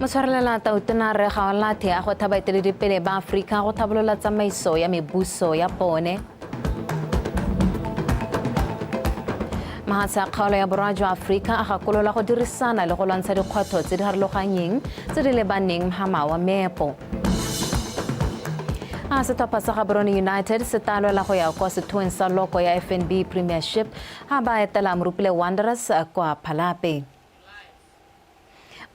Motshwarelela tautona re gaolathe a go thabaeteledipele ba Afrika go thabolola tsamaiso ya mebuso ya bone. Mahatshe a kgaolo ya borwa jwa Afrika a gakolola go dirisana le go lwantsha dikgwetlho tse di harologanyeng tse di lebaneng hama wa meepo. Setlhopha sa Gaborone United se talwela go ya kwa sethueng sa loko ya FNB Premiership ha ba etela Morupile Wanderers kwa Phalape.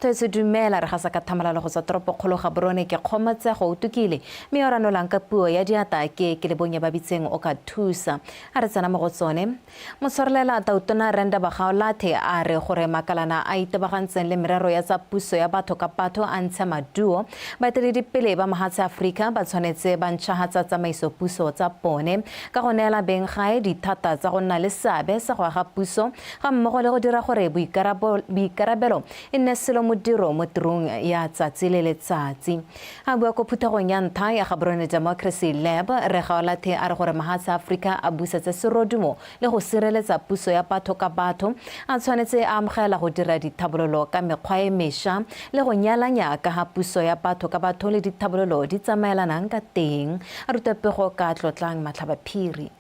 Se dumela re ga sa ka thamalalo go sa toropo kgolo Gaborone ke kgomatse go utukile mme o ranolang ka puo ya diata ke le bonya ba bitseng o ka thusa a re tsena mo go tsone. Motshwarelela tautona Renda Bagaolathe a re gore makalana a itebagantseng le merero ya tsa puso ya batho ka batho a ntsha maduo baeteledipele ba mahatshe Afrika ba tshwanetse ba ntšhagatsa tsamaiso puso tsa bone ka go neela beng gae dithata tsa go nna le seabe sa go aga puso ga mmogo le go dira gore boikarabelo e nne selo modiro mo tirong ya tsatsi le letsatsi. A bua ko phuthegong ya ntlha ya Gaborone Democracy Lab re Gaolathe a re gore mahatshe Afrika a busetse serodumo le go sireletsa puso ya batho ka batho a tshwanetse a amogela go dira dithabololo ka mekgwa e mešwa le go nyalanya ka ga puso ya batho ka batho le dithabololo di tsamaelanang ka teng. A rutapego ka tlotlang Matlhabaphiri.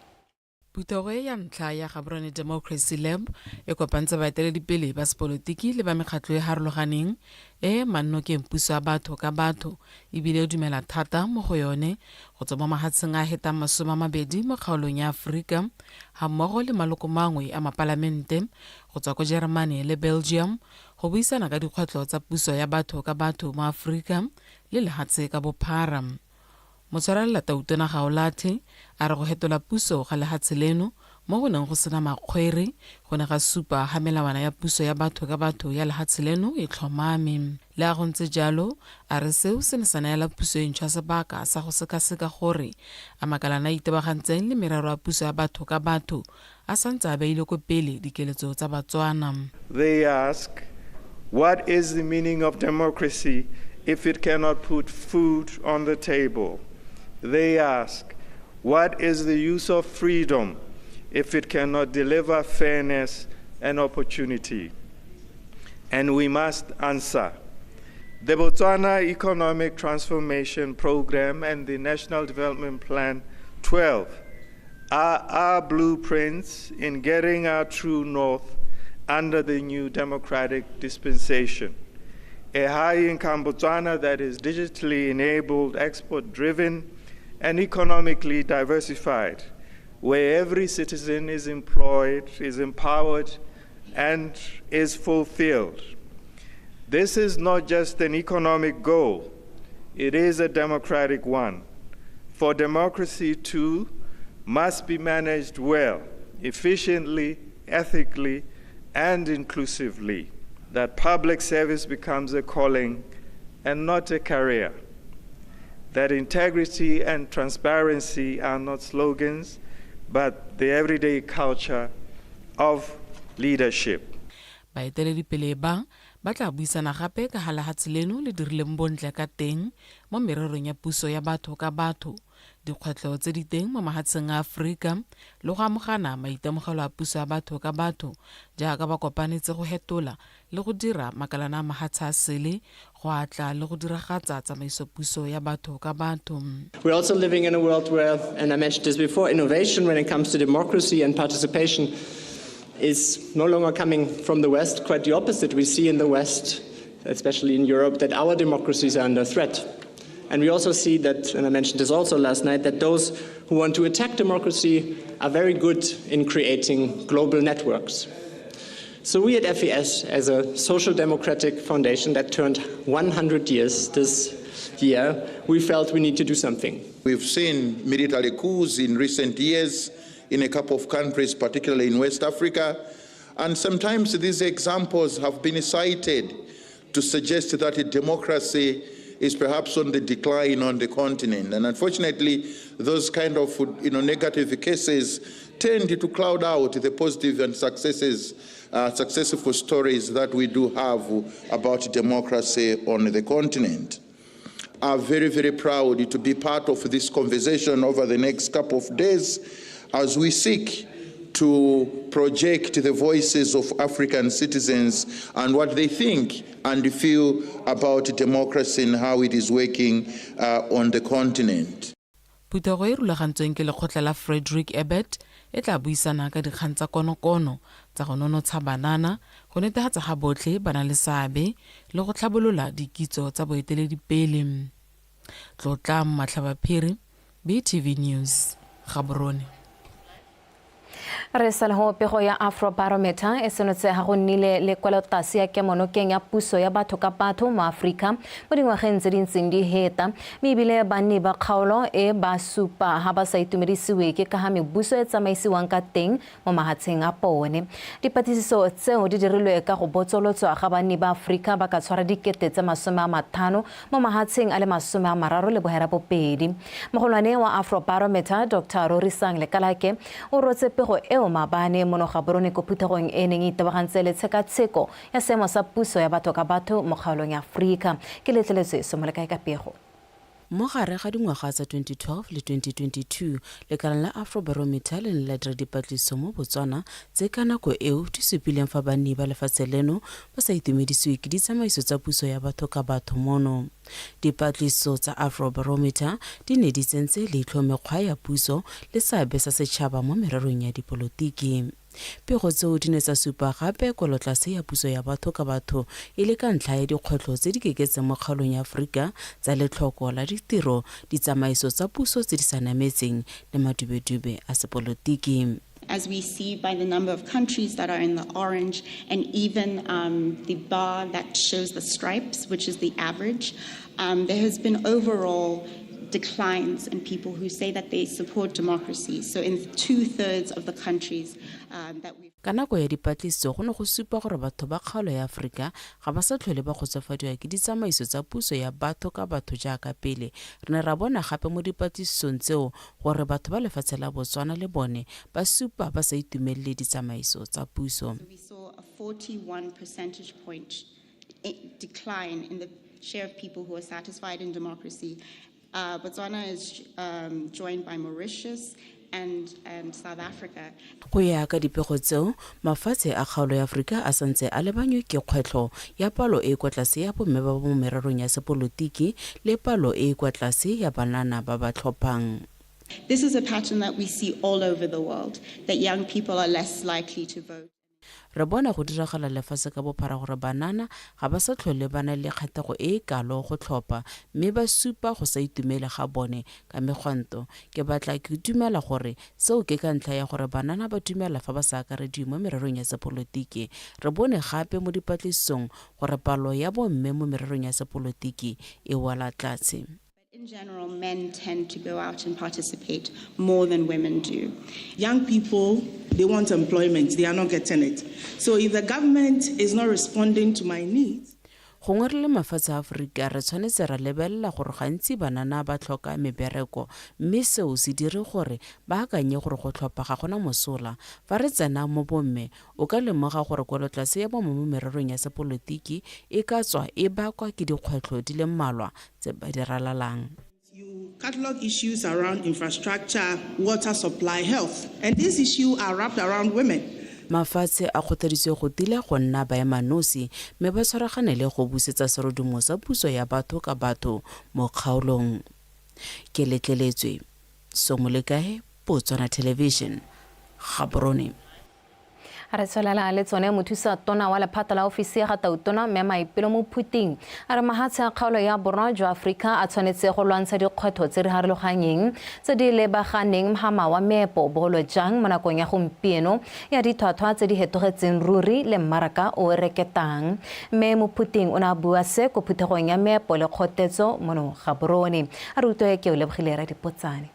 Puthego ya ntlha ya Gaborone Democracy Lab e kopantse baeteledipele ba sepolotiki le ba mekgatlo e harologaneng e mannokeng puso ya batho ka batho ebile e dumela thata mo go yone go tswa mo mahatsheng a hetang 20 mo kgaolong ya Afrika ha mmogo le maloko mangwe a mapalamente go tswa ko Germany le Belgium go buisana ka dikgwetlho tsa puso ya batho ka batho mo Afrika le lehatshe ka bophara. Motshwarelela tautona Gaolathe a re go hetola puso ga lehatshe leno mo go neng go sena makgwere go ne ga supa ha melawana ya puso ya batho ka batho ya lehatshe leno e tlhomame. Le a go ntse jalo a re seo se ne sa neela puso e ntšhwa sebaka sa go sekaseka gore a makalana a itebagantseng le merero ya puso ya batho ka batho a santse a beile ko pele dikeletso tsa Batswana. They ask, what is the meaning of democracy if it cannot put food on the table? They ask, what is the use of freedom if it cannot deliver fairness and opportunity? And we must answer. The Botswana Economic Transformation Program and the National Development Plan 12 are our blueprints in getting our true north under the new democratic dispensation. A high-income Botswana that is digitally enabled, export-driven, and economically diversified, where every citizen is employed, is empowered, and is fulfilled. This is not just an economic goal, it is a democratic one. For democracy, too, must be managed well, efficiently, ethically, and inclusively, that public service becomes a calling and not a career, that integrity and transparency are not slogans, but the everyday culture of leadership. Baeteledipele ba tla buisana gape ka lehatshe leno le dirileng bontle ka teng mo mererong ya puso ya batho ka batho, dikgwetlho tse di teng mo mahatsheng a Afrika le go amogana maitemogelo a puso ya batho ka batho jaaka ba kopanetse go hetola le go dira makalana a mahatshe a sele go atla le go diragatsa tsamaiso puso ya batho ka batho. We're also living in a world where, and I mentioned this before, innovation when it comes to democracy and participation is no longer coming from the West. Quite the opposite. We see in the West, especially in Europe, that our democracies are under threat. And we also see that, and I mentioned this also last night, that those who want to attack democracy are very good in creating global networks. So we at FES, as a social democratic foundation that turned 100 years this year, we felt we need to do something. We've seen military coups in recent years in a couple of countries, particularly in West Africa, and sometimes these examples have been cited to suggest that democracy is perhaps on the decline on the continent. And unfortunately, those kind of negative cases tend to cloud out the positive and successful stories that we do have about democracy on the continent. I'm very, very proud to be part of this conversation over the next couple of days as we seek to project the voices of African citizens and what they think and feel about democracy and how it is working on the continent. Putego e rulagantsweng ke lekgotla la Frederick Ebert e tla buisana ka dikgang tsa konokono tsa go nonotsha banana go netefatsa ga botlhe ba na le seabe le go tlhabolola dikitso tsa boeteledipele. Tlotla Matlhabaphiri, BTV News, Gaborone. Re sa le ho pego ya Afrobarometer e senotse ha go nnile le kwelotasi ya kemonokeng ya puso ya batho ka batho mo Afrika mo dingwageng tse dintseng di heta mme ebile banni ba kgaolo e ba supa ha ba sa itumedisiwe ke ka ha mebuso e tsamaisiwang ka teng mo mahatsheng a bone. Dipatlisiso tseo di dirilwe ka go botsolotswa ga banni ba Afrika ba ka tshwara dikete tse 50 mo mahatsheng a le 30 le bohera bobedi. Mogolwane wa Afrobarometer Dr. Rorisang Lekalake o rotse pego eo mabane mono Gaborone ko phuthegong e neng itebagantse le tshekatsheko ya seemo sa puso ya batho ka batho mo kgaolong ya Afrika ke letleletswe somoleka ka pego. Mo gare ga dingwaga tsa 2012 le 2022 lekala la Afrobarometer le la dira dipatlisiso mo Botswana tse ka nako eo di supileng fa banni ba lefatshe leno ba sa itumedisiwe ke ditsamaiso tsa puso ya batho ka batho mono. Dipatlisiso tsa Afrobarometer di ne di tsentse leitlho mekgwa ya puso le seabe sa setšhaba mo mererong ya dipolotiki. Pego tseo di ne tsa supa gape kwelotlase ya puso ya batho ka batho e le ka ntlha ya dikgwetlho tse di keketseng mo kgaolong ya Afrika tsa letlhoko la ditiro, ditsamaiso tsa puso tse di sa nametseng le madubedube a sepolotiki. As we see by the number of countries that are in the orange and even the bar that shows the stripes, which is the average, there has been overall declines in people who say that they support democracy. So in 2/3 of the countries that we've... Ka nako ya dipatlisiso go ne go supa gore batho ba kgaolo ya Afrika ga ba sa tlhole ba kgotsofadiwa ke ditsamaiso tsa puso ya batho ka batho jaaka pele. Re ne ra bona gape mo dipatlisisong tseo gore batho ba lefatshe la Botswana le bone ba supa ba sa itumelele ditsamaiso tsa puso. We saw a 41 percentage point decline in the share of people who are satisfied in democracy. Botswana is joined by Mauritius and South Africa. Go ya ka dipego tseo mafatshe a kgaolo ya Afrika a santse a lebanywe ke kgwetlho ya palo e kwa tlase ya bomme ba mo mererong ya sepolotiki le palo e kwa tlase ya banana ba ba tlhophang. This is a pattern that we see all over the world, that young people are less likely to vote. Re bona go diragala lefatshe ka bophara gore banana ga ba sa tlhole ba na le kgatlhego e kalo go tlhopha mme ba supa go sa itumele ga bone ka megwanto. Ke batla ke dumela gore seo ke ka ntlha ya gore banana ba dumela fa ba sa akarediwe mo mererong ya sepolotiki. Re bone gape mo dipatlisisong gore palo ya bomme mo mererong ya sepolotiki e wala tlase. In general, men tend to go out and participate more than women do. Young people, they want employment, they are not getting it. So if the government is not responding to my needs, gongwe re le mafatshe a Afrika re tshwanetse ra lebelela gore gantsi banana ba tlhoka mebereko mme seo se dire gore ba akanye gore go tlhopha ga gona mosola. Fa re tsena mo bomme o ka lemoga gore kwelotlase ya bomme mo mererong ya sepolotiki e ka tswa e bakwa ke dikgwetlho di le mmalwa tse ba di ralalang. you catalog issues around infrastructure, water supply, health, and these issues are wrapped around women. Mafatshe a kgothaditswe go tila go nna baemanosi mme ba tshwaragane le go busetsa serodumo sa puso ya batho ka batho mo kgaolong. Ke letleletswe Somolekae, Botswana Television, Gaborone. Re tswelela le tsone mothusa tona wa lephata la ofisi ya gatautona mme maipelo mo phuting a re mahatshe a kgaolo ya borwa jwa Afrika a tshwanetse go lwantsha dikgwetlho tse di harologanyeng tse di lebaganeng mahama wa meepo bogolo jang mo nakong ya gompieno ya ditlhwatlhwa tse di hetogetseng ruri le mmaraka o reketang. Mme mo phuting o ne a bua se ko phuthegong ya meepo le kgotetso mono Gaborone. A re utlwe ke o lebogile ra dipotsane.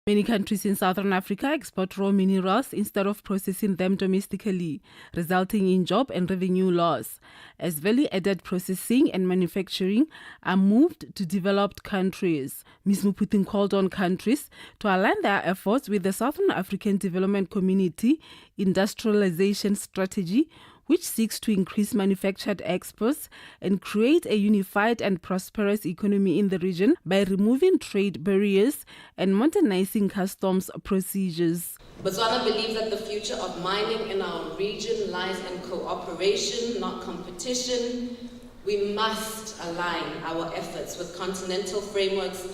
Many countries in Southern Africa export raw minerals instead of processing them domestically, resulting in job and revenue loss, as value-added processing and manufacturing are moved to developed countries. Ms. Muputin called on countries to align their efforts with the Southern African Development Community Industrialization Strategy, which seeks to increase manufactured exports and create a unified and prosperous economy in the region by removing trade barriers and modernizing customs procedures. Botswana believes that the future of mining in our region lies in cooperation, not competition. We must align our efforts with continental frameworks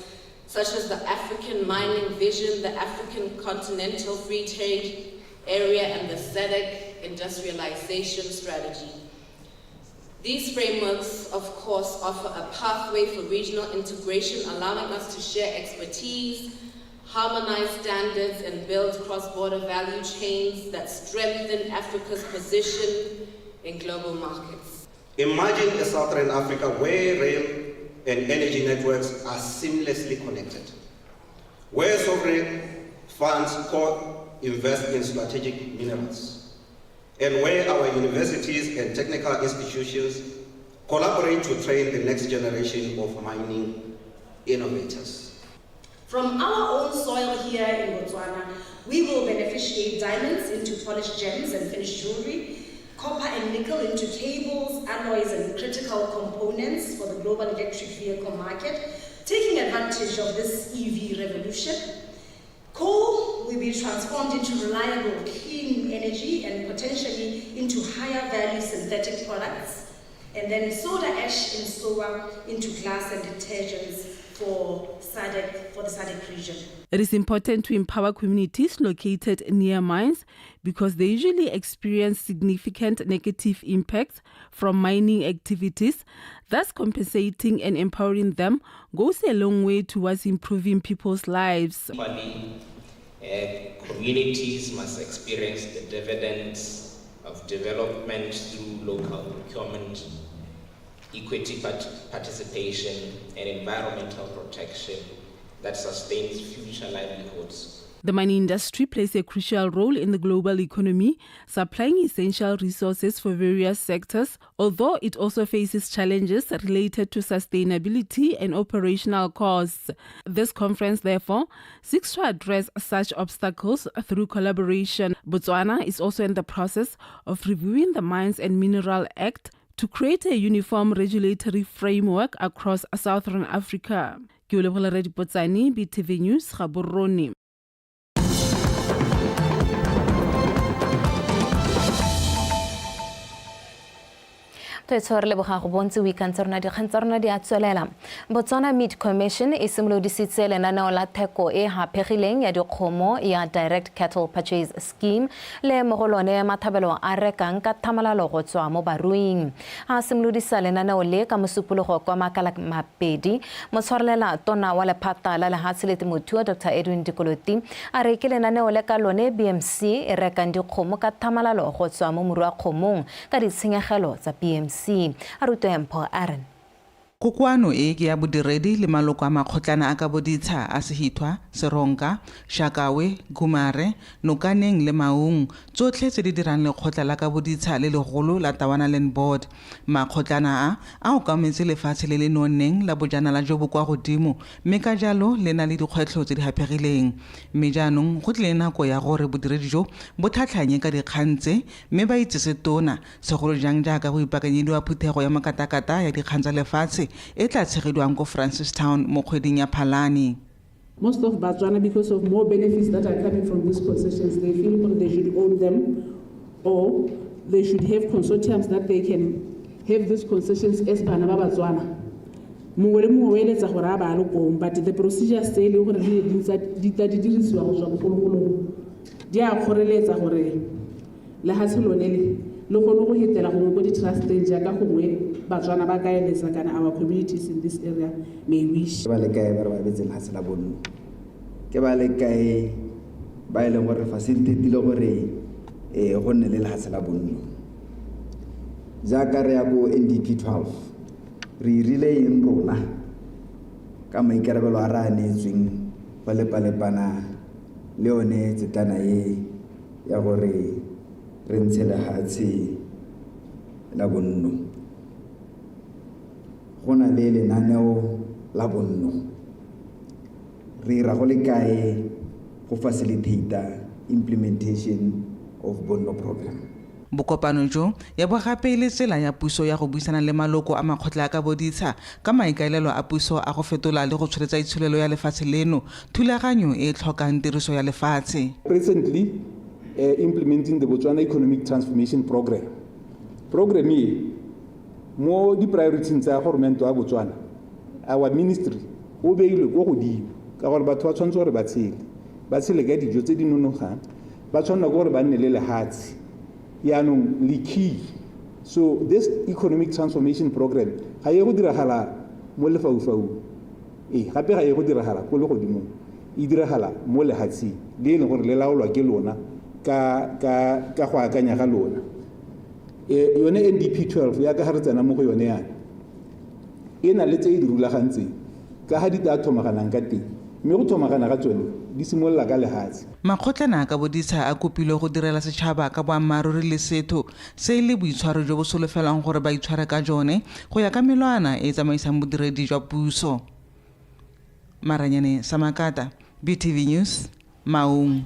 such as the African Mining Vision, the African Continental Free Trade Area, and the SADC Industrialization Strategy. These frameworks, of course, offer a pathway for regional integration, allowing us to share expertise, harmonize standards, and build cross-border value chains that strengthen Africa's position in global markets. Imagine a Southern Africa where rail and energy networks are seamlessly connected, where sovereign funds co-invest in strategic minerals, and where our universities and technical institutions collaborate to train the next generation of mining innovators. From our own soil here in Botswana, we will beneficiate diamonds into polished gems and finished jewelry, copper and nickel into cables, alloys, and critical components for the global electric vehicle market, taking advantage of this EV revolution. Coal will be transformed into reliable, clean energy and potentially into higher value synthetic products. And then soda ash and soda into glass and detergents for the SADC region. It is important to empower communities located near mines because they usually experience significant negative impacts from mining activities. Thus, compensating and empowering them goes a long way towards improving people's lives. Communities must experience the dividends of development through local procurement, equity participation, and environmental protection that sustains future livelihoods. The mining industry plays a crucial role in the global economy, supplying essential resources for various sectors, although it also faces challenges related to sustainability and operational costs. This conference, therefore, seeks to address such obstacles through collaboration. Botswana is also in the process of reviewing the Mines and Mineral Act to create a uniform regulatory framework across Southern Africa. Ke o lebohela Botsani, BTV News, Gaborone. Botswana Meat Commission e simolodisitse lenaneo la theko e hapegileng ya dikgomo ya Direct Cattle Purchase Scheme le mo go lone mathabelo a rekang ka thamalalo go tswa mo baruing. A simolodisa lenaneo le ka mosupologo kwa makala mapedi motshwarelela tona wa lephata la lehatshe le temothuo Dr. Edwin Dikoloti a re ke lenaneo le ka lone BMC e rekang dikgomo ka thamalalo go tswa mo morua kgomong ka ditshenyegelo tsa BMC. Aaron. Kokoano e ke ya bodiredi le maloko a makgotlana a ka boditsha a Sehithwa, Seronka, Shakawe, Gumare, Nokaneng le Maung tsotlhe tse di dirang lekgotla la ka boditsha le legolo la Tawana Land Board. Makgotlana a o kametse lefatshe le le nonneng la bojanala jo bo kwa godimo mme ka jalo le na le dikgwetlho tse di hapegileng. Mme jaanong go tlile nako ya gore bodiredi jo bo tlhatlhanye ka dikgang tse mme ba itsese tona segolo jang jaaka go ipakanyediwa phuthego ya makatakata ya dikgang tsa lefatshe e tla tshegediwang ko Francistown mo kgweding ya Phalane. Most of Botswana, because of more benefits that are coming from these concessions, they feel they should own them or they should have consortiums that they can have these concessions as bana ba Botswana. But the procedures say le gore di dirisiwa go tswa bogologolong di a kgoreletsa gore le ha se lone le go go hetela go mo di trusteng jaaka gongwe Batswana ba ka eletsa kana our communities in this area may wish. Ba le kae ba re ba betse le hasela bonno ke ba le kae ba ile gore facility le gore go nne le hasela bonno jaaka re ya go NDP 12 re rile in rona ka maikarabelo a ra neetsweng ba le palepana le one tsetana ya gore re ntshe le hatsi la bonno gona le lenaneo la bonno re ra go le kae go facilitate implementation of bonno program. bokopano jo ya bo gape le tsela ya puso ya go buisana le maloko a makgotla a ka boditsha ka maikaelelo a puso a go fetola le go tshwaretsa itsholelo ya lefatshe leno thulaganyo e tlhokang tiriso ya lefatshe. Presently implementing the Botswana Economic Transformation Program. Program e mo di priorities tsa government wa Botswana, our ministry o beile go godimo ka gore batho ba tshwanetse gore ba tshele ka dijo tse di nonogang, ba tshwanela gore ba nne le lehatsi yaanong le key. So this economic transformation program ga ye go diragala mo lefaufau gape ga ye go diragala go le godimo, e diragala mo lehatsi le ene gore le laolwa ke lona ka go akanya ga lona. Yone NDP 12 ya ka ga re tsena mo go yone yana e na le tse di rulagantseng ka ga di tla thomaganang ka teng, mme go thomagana ga tsone di simolola ka lehatsi. Makgotlana ka boditsha a kopile go direla setšhaba ka boammaaruri le setho se le boitshwaro jo bo solofelang gore ba itshware ka jone go ya ka melwana e tsamaisang bodiredi jwa puso. Maranyane Samakata, BTV News, Maung.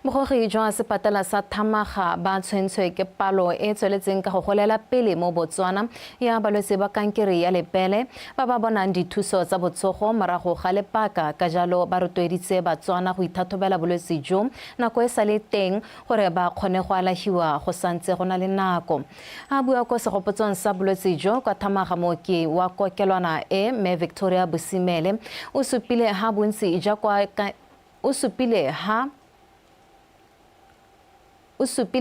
Mogogi jwa sepatala sa Thamaga ba tshwentswe ke palo e tsweletseng ka go golela pele mo Botswana ya balwetse ba kankere ya lepele ba ba bonang dithuso tsa botsogo morago ga lepaka. Ka jalo ba rotloeditse Batswana go ithathobela bolwetse jo nako e sa le teng gore ba kgone go alagiwa go santse go na le nako. A bua ko segopotsong sa bolwetse jo kwa Thamaga mooki wa kokelwana me Victoria Bosimele o supile ha bontsi ja kwa o supile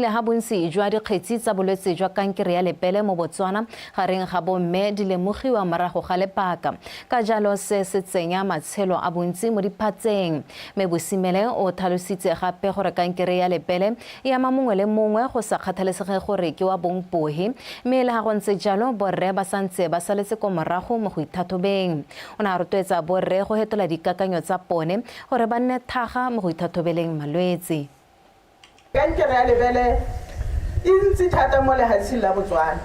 ha bontsi jwa dikgetsi tsa bolwetse jwa kankere ya lepele mo Botswana gareng ga bomme di lemogiwa morago ga lepaka. Ka jalo se tsenya matshelo a bontsi mo diphatseng. Me Bosimele o tlhalositse gape gore kankere ya lepele e ama mongwe le mongwe go sa kgathalesege gore ke wa bongpohe, mme le ga go ntse jalo borre ba santse ba saletse ko morago mo go ithathobeng. O ne a rotloetsa borre go hetola dikakanyo tsa pone gore ba nne thaga mo go ithathobeleng malwetse. Kankere ya lebele e ntsi thata mo lehatsheng la Botswana,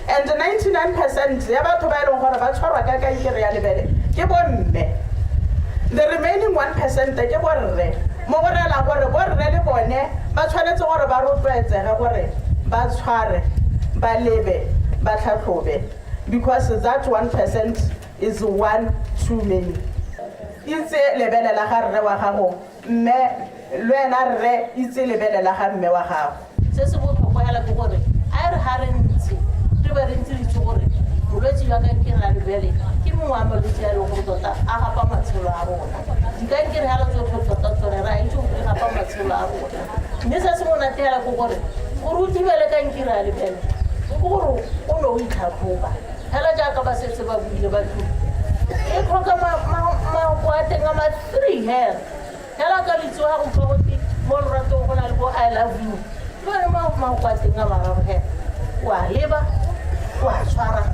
and 99% ya batho ba eleng gore ba tshwarwa ka kankere ya lebele ke bomme. The remaining 1% ke borre, mo go rela gore borre le bone ba tshwanetse gore ba rotloetsege gore ba tshware ba lebe ba tlhatlhobe, because that 1% is one too many. Itse lebele la ga rre wa gago mme lwena rre itse lebele la ga mme wa gago. Se se botlhokwa hela ke gore a re ha re ntse re ba re ntse ditse gore bolwetse jwa kankere ya lebele ke mongwe wa malwetse a leng gore tota a gapa matshelo a rona. Dikankere hela tsotlhe tota tsone ra itse gore gapa matshelo a rona, mme se se monate hela ke gore o thibele kankere ya lebele ke gore o ne o itlhatlhoba hela jaaka ba setse ba buile batho e tlhoka maoko a teng a 3 hela. Hela ka ditso ha go tlhogote mo loratong go na le bo I love you, le maoko a teng a mararo hela wa leba wa tshwara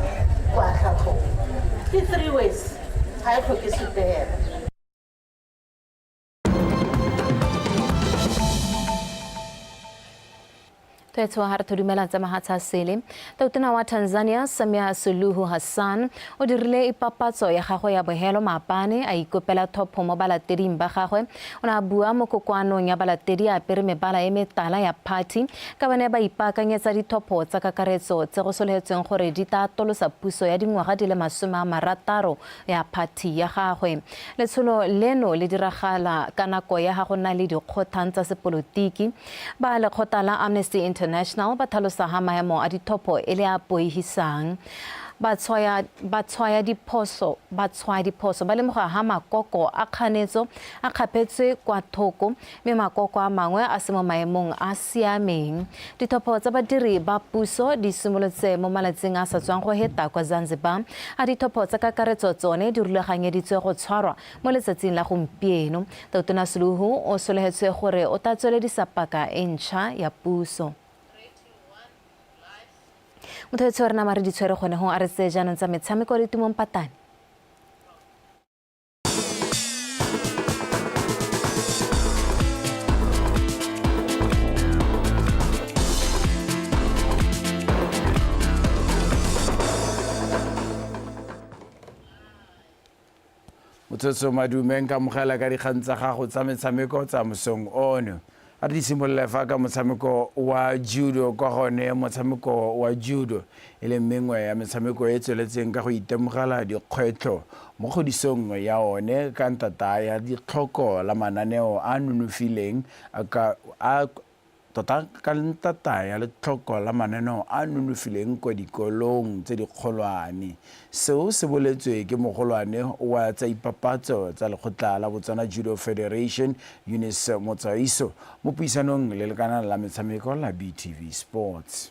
wa tlhatlhoba. Ke 3 ways, ha e tlhoke sepe hela. Tetso har tudumela tsa mahatsa sele tautana wa Tanzania Samia Suluhu Hassan o dirile ipapatso ya gagwe ya bohelo maapane a ikopela thopo mo balateding ba gagwe. O na bua mo kokwanong ya balatedi a pere mebala e metala ya party ka bane ba ipakanyetsa dithopo tsa kakaretso tse go soletseng gore di tatolosa puso ya dingwaga di le 60 ya party ya gagwe. Letsholo leno le diragala ka nako ya ga gona le dikgothang tsa sepolotiki. Ba le khotala Amnesty International ba tlhalosa ha maemo a dithopo e le a boihisang. Ba tshwaya diphoso ba lemoga ha makoko a kganetso a kgapetswe kwa thoko, mme makoko a mangwe a se mo maemong a siameng. Dithopo tsa badiri ba puso di simolotse mo malatsing a sa tswang go heta kwa Zanzibar. A dithopo tsa kakaretso tsone di rulaganyeditswe go tshwarwa mo letsatsing la gompieno. Tautona Suluhu o solehetswe gore o tla tsweledisa paka e ntšha ya puso. Motho wa rena mare di tshwere gone go a re tse jaanong tsa metshameko le tumong patane. Motho madumeng ka mogela ka dikgang tsa gago tsa metshameko tsa mosong ono. a re simolola fa ka motshameko wa judo kwa gone motshameko wa judo e le mengwe ya metshameko e tsweletseng ka go itemogela dikgwetlho mo kgodisong ya one ka ntata ya ditlhoko la mananeo a nonofileng tota ka ntata ya letlhoko la mananeo a nonofileng kwa dikolong tse dikgolwane seo se boletswe ke mogolwane wa tsa ipapatso tsa lekgotla la Botswana Judo Federation Eunice Motsaiso mo puisanong le lekana la metshameko la BTV Sports.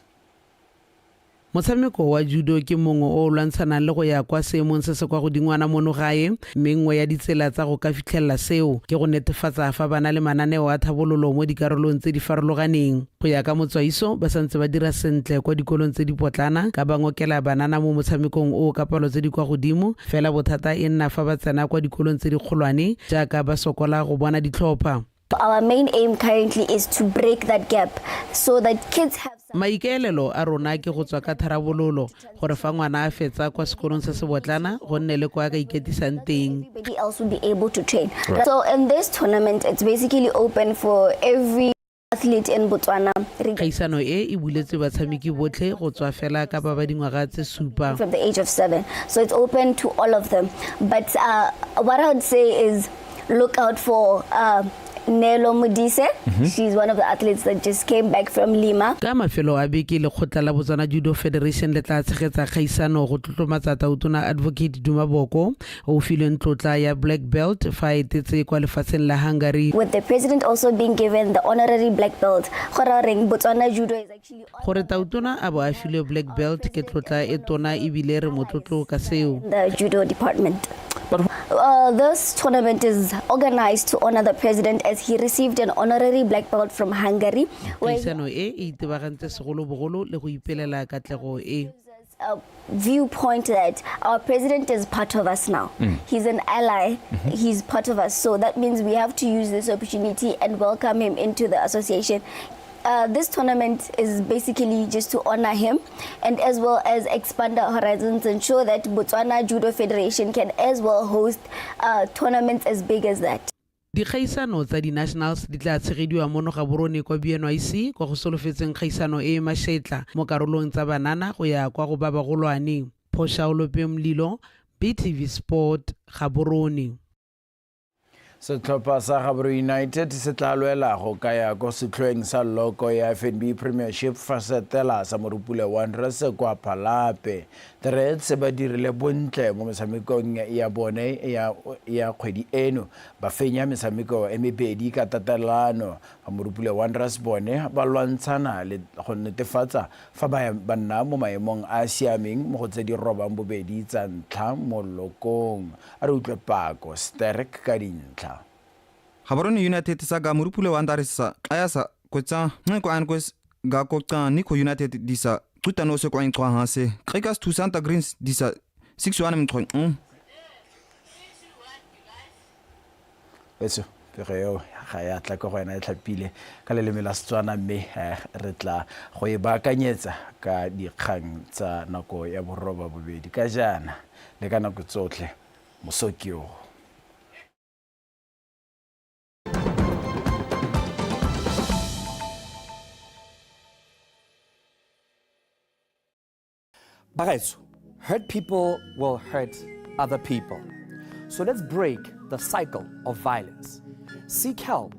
Motshameko wa judo ke mongwe o lwantshanang le go ya kwa seemong se se kwa godingwana mono gae mengwe ya ditsela tsa go ka fitlhelela seo ke go netefatsa fa bana le mananeo a thabololo mo dikarolong tse di farologaneng go ya ka Motswaiso ba santse ba dira sentle kwa dikolong tse di potlana ka ba ngokela banana mo motshamekong o ka palo tse di kwa godimo fela bothata e nna fa ba tsena kwa dikolong tse di kgolwane jaaka ba sokola go bona ditlhopha. Our main aim currently is to break that gap so that kids have maikaelelo a rona ke go tswa ka tharabololo gore fa ngwana a fetsa kwa sekolong se se botlana go nne le kwa ka iketisang teng. Everybody else will be able to train. Right. So in this tournament it's basically open for every athlete in Botswana. Kgaisano e buletse batshameki botlhe go tswa fela ka ba dingwaga tse supa. From the age of 7. So it's open to all of them. But what I would say is look out for Nelo Modise. She's one of the athletes that just came back from Lima. Ka mafelo a beke le khotla la Botswana Judo Federation le tla tshegetsa kgaisano go tlotlomatsa tautona advocate Duma Boko o fileng tlotla ya black belt fa etetse kwa lefatsheng la Hungary. With the president also being given the honorary black belt, goreng Botswana Judo is actually gore tautona a bo a file black belt ke tlotla e tona e bile re motlotlo ka seo. The judo department. This tournament is organized to honor the president as he received an honorary black belt from Hungary. Kgaisano e itebagantse segolo bogolo le go ipelela katlego e. A viewpoint that our president is part of us now. He's an ally. He's part of us. So that means we have to use this opportunity and welcome him into the association. This tournament is basically just to honor him and as well as expand our horizons and show that Botswana Judo Federation can as well host tournaments as big as that. Dikgaisano tsa di nationals di tla tshegediwa mo Gaborone kwa BNYC kwa go solofetseng kgaisano e mashetla mo karolong tsa banana go ya kwa go ba bagolwane. Phoshaolope Mlilo, BTV Sport, Gaborone. Setlhopha sa Gaborone United se tla lwela go kaya go setlhoeng sa loko ya FNB Premiership fa setela sa Morupule Wanderers kwa Phalape. The Reds ba dirile bontle mo metshamekong ya bone ya kgwedi eno ba fenya metshameko e mebedi ka tatelano. Morupule Wanderers bone ba lwantshana le go netefatsa fa ba nna mo maemong a siameng mo go tse di robang bobedi tsa ntlha mo lokong. A re utlwe Pako Sterek ka dintlha. Gaborone United sa ga Morupule Wanderers sa ayasa kwetsa ngko ankwes ga kokta NAKO United disa tutano se kwa intwa hase Krekas to Santa Greens disa 6-1 mtron. Eso pero ga ya tla go ena e tlhapile ka leleme la Setswana mme re tla go e baakanyetsa ka dikgang tsa nako ya boroba bobedi ka jana le ka nako tsotlhe mosokio. Bagaetso, hurt people will hurt other people. So let's break the cycle of violence. Seek help,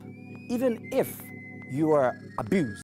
even if you are abused.